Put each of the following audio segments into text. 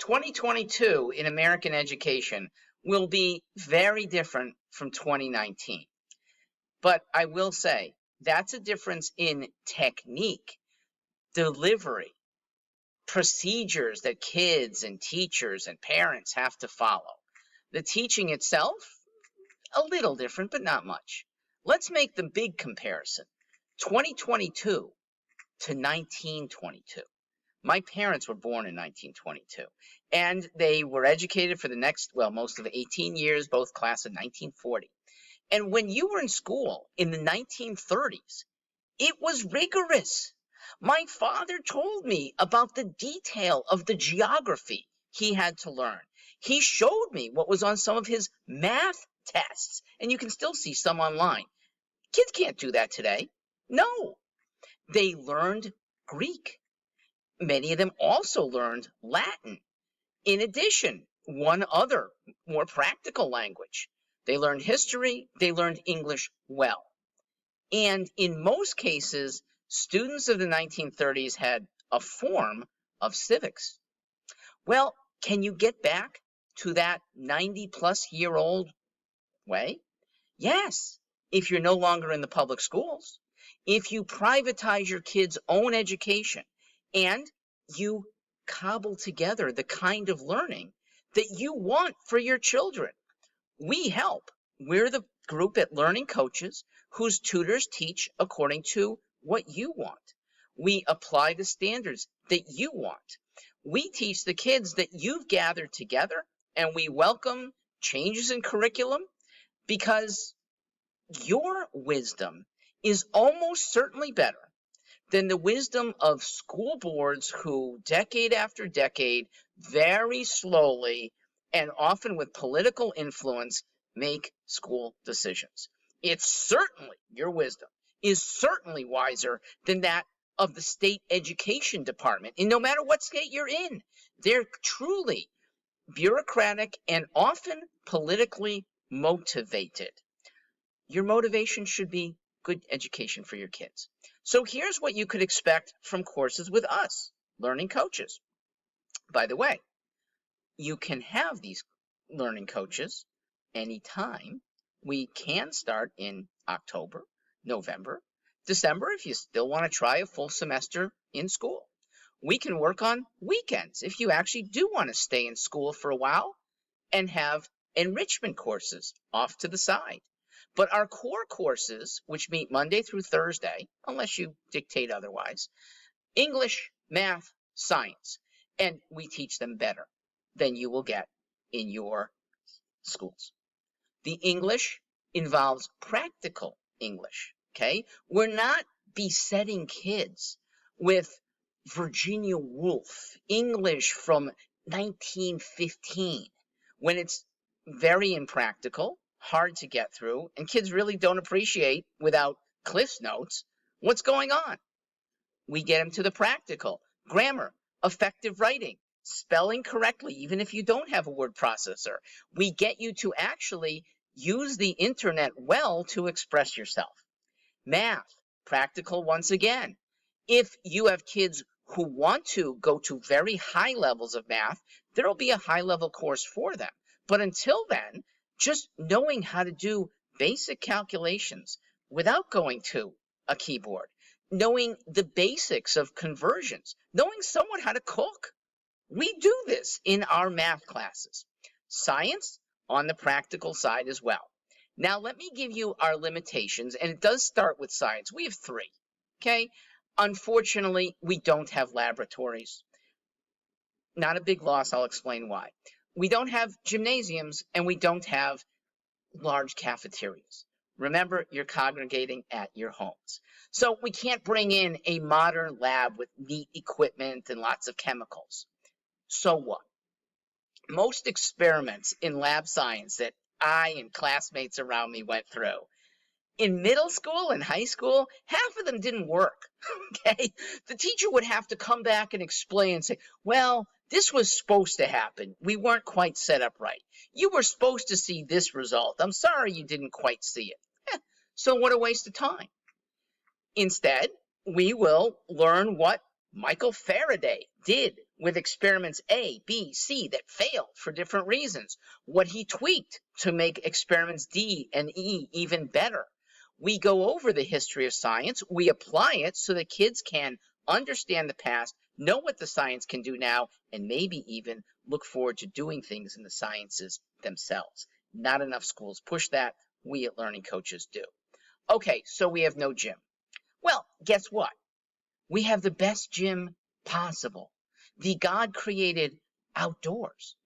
2022 in American education will be very different from 2019. But I will say that's a difference in technique, delivery, procedures that kids and teachers and parents have to follow. The teaching itself, a little different, but not much. Let's make the big comparison. 2022 to 1922. My parents were born in 1922, and they were educated for the next, well, most of 18 years, both class of 1940. And when you were in school in the 1930s, it was rigorous. My father told me about the detail of the geography he had to learn. He showed me what was on some of his math tests, and you can still see some online. Kids can't do that today. No. They learned Greek. Many of them also learned Latin. In addition, one other more practical language. They learned history, they learned English well. And in most cases, students of the 1930s had a form of civics. Well, can you get back to that 90-plus-year-old way? Yes, if you're no longer in the public schools, if you privatize your kids' own education, and you cobble together the kind of learning that you want for your children. We help. We're the group at Learning Coaches whose tutors teach according to what you want. We apply the standards that you want. We teach the kids that you've gathered together, and we welcome changes in curriculum because your wisdom is almost certainly better than the wisdom of school boards who, decade after decade, very slowly and often with political influence, make school decisions. It's certainly, your wisdom is certainly wiser than that of the state education department. And no matter what state you're in, they're truly bureaucratic and often politically motivated. Your motivation should be good education for your kids. So here's what you could expect from courses with us, Learning Coaches. By the way, you can have these Learning Coaches anytime. We can start in October, November, December if you still want to try a full semester in school. We can work on weekends if you actually do want to stay in school for a while and have enrichment courses off to the side. But our core courses, which meet Monday through Thursday, unless you dictate otherwise, English, math, science, and we teach them better than you will get in your schools. The English involves practical English, okay? We're not besetting kids with Virginia Woolf, English from 1915, when it's very impractical, hard to get through, and kids really don't appreciate, without Cliff's Notes, what's going on. We get them to the practical. Grammar, effective writing, spelling correctly, even if you don't have a word processor. We get you to actually use the internet well to express yourself. Math, practical once again. If you have kids who want to go to very high levels of math, there will be a high-level course for them. But until then, just knowing how to do basic calculations without going to a keyboard, knowing the basics of conversions, knowing somewhat how to cook. We do this in our math classes. Science on the practical side as well. Now, let me give you our limitations, and it does start with science. We have 3, okay? Unfortunately, we don't have laboratories. Not a big loss, I'll explain why. We don't have gymnasiums, and we don't have large cafeterias. Remember, you're congregating at your homes. So we can't bring in a modern lab with neat equipment and lots of chemicals. So what? Most experiments in lab science that I and classmates around me went through, in middle school and high school, half of them didn't work, okay? The teacher would have to come back and explain and say, well, this was supposed to happen. We weren't quite set up right. You were supposed to see this result. I'm sorry you didn't quite see it. So what a waste of time. Instead, we will learn what Michael Faraday did with experiments A, B, C that failed for different reasons, what he tweaked to make experiments D and E even better. We go over the history of science, we apply it so that kids can understand the past, know what the science can do now, and maybe even look forward to doing things in the sciences themselves. Not enough schools push that. We at Learning Coaches do. Okay, so we have no gym. Well, guess what? We have the best gym possible. The God created outdoors.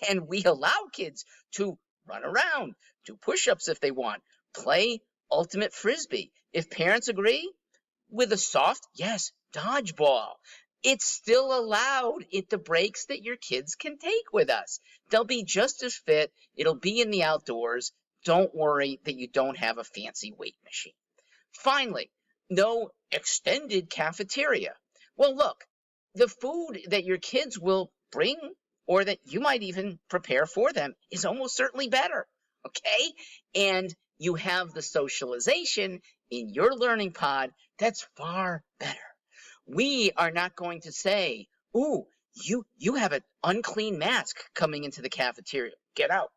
And we allow kids to run around, do push-ups if they want, play ultimate frisbee. If parents agree, with a soft, yes, dodgeball. It's still allowed at the breaks that your kids can take with us. They'll be just as fit. It'll be in the outdoors. Don't worry that you don't have a fancy weight machine. Finally, no extended cafeteria. Well, look, the food that your kids will bring or that you might even prepare for them is almost certainly better, okay? And you have the socialization in your learning pod that's far better. We are not going to say, ooh, you have an unclean mask coming into the cafeteria. Get out.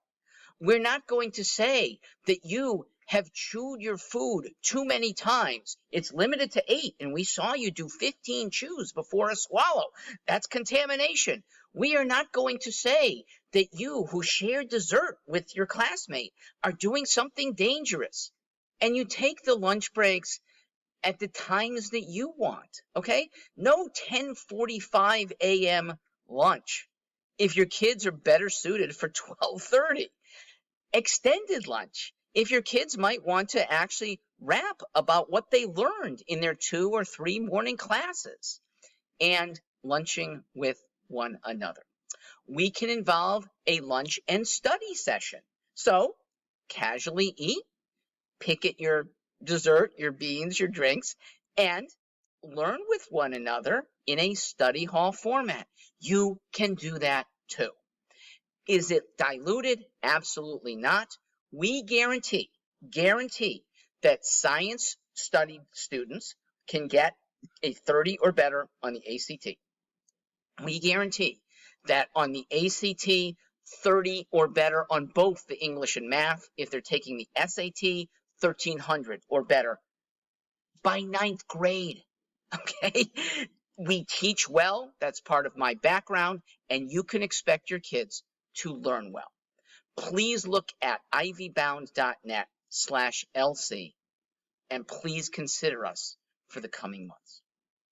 We're not going to say that you have chewed your food too many times. It's limited to 8, and we saw you do 15 chews before a swallow. That's contamination. We are not going to say that you, who shared dessert with your classmate, are doing something dangerous. And you take the lunch breaks at the times that you want, okay? No 10:45 a.m. lunch if your kids are better suited for 12:30. Extended lunch if your kids might want to actually rap about what they learned in their 2 or 3 morning classes, and lunching with one another. We can involve a lunch and study session. So casually eat, pick at your dessert, your beans, your drinks, and learn with one another in a study hall format. You can do that too. Is it diluted? Absolutely not. We guarantee that science studied students can get a 30 or better on the ACT. We guarantee that on the ACT, 30 or better on both the English and math. If they're taking the SAT, 1300 or better by 9th grade. Okay? We teach well. That's part of my background, and you can expect your kids to learn well. Please look at ivybound.net/LC, and please consider us for the coming months.